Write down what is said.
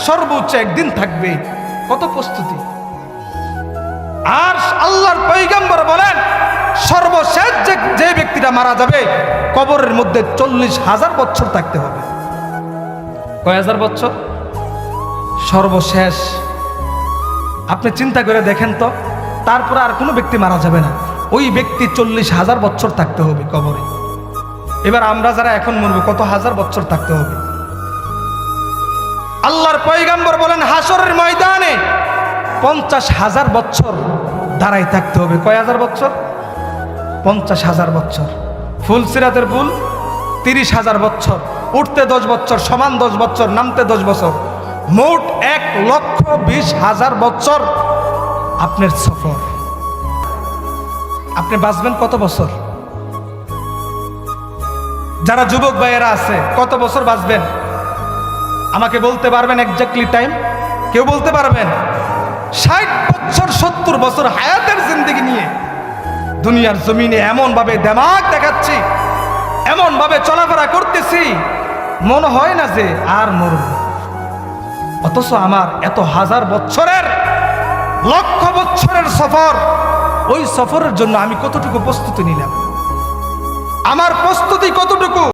সর্বোচ্চ একদিন থাকবে। কত প্রস্তুতি! আর আল্লাহর পয়গম্বর বলেন সর্বশেষ যে ব্যক্তিটা মারা যাবে কবরের মধ্যে 40,000 বছর থাকতে হবে। কয় হাজার বছর? সর্বশেষ। আপনি চিন্তা করে দেখেন তো, তারপর আর কোনো ব্যক্তি মারা যাবে না, ওই ব্যক্তি 40,000 বছর থাকতে হবে কবরে। এবার আমরা যারা এখন মরবো কত হাজার বছর থাকতে হবে? আল্লাহর পয়গম্বর বলেন হাসরের ময়দানে 50,000 বছর দাঁড়াই থাকতে হবে। কয় হাজার বছর? 50,000 বছর। ফুল সিরাতের পুল 30,000 বছর, উঠতে 10 বছর, সমান 10 বছর, নামতে 10 বছর, মোট 1,20,000 বছর আপনার সফর। আপনি বাঁচবেন কত বছর? যারা যুবক ভাইয়েরা আছে কত বছর বাঁচবেন আমাকে বলতে পারবেন? এক্স্যাক্টলি টাইম কেউ বলতে পারবেন? 60 বছর 70 বছর হায়াতের জিন্দেগি নিয়ে দুনিয়ার জমিনে এমন ভাবে দেমাগ দেখাচ্ছি, এমন ভাবে চলাফেরা করতেছি, মনে হয় না যে আর মরব। অথচ আমার এত হাজার বছরের, লক্ষ বছরের সফর, ওই সফরের জন্য আমি কতটুকু প্রস্তুতি নিলাম, আমার প্রস্তুতি কতটুকু?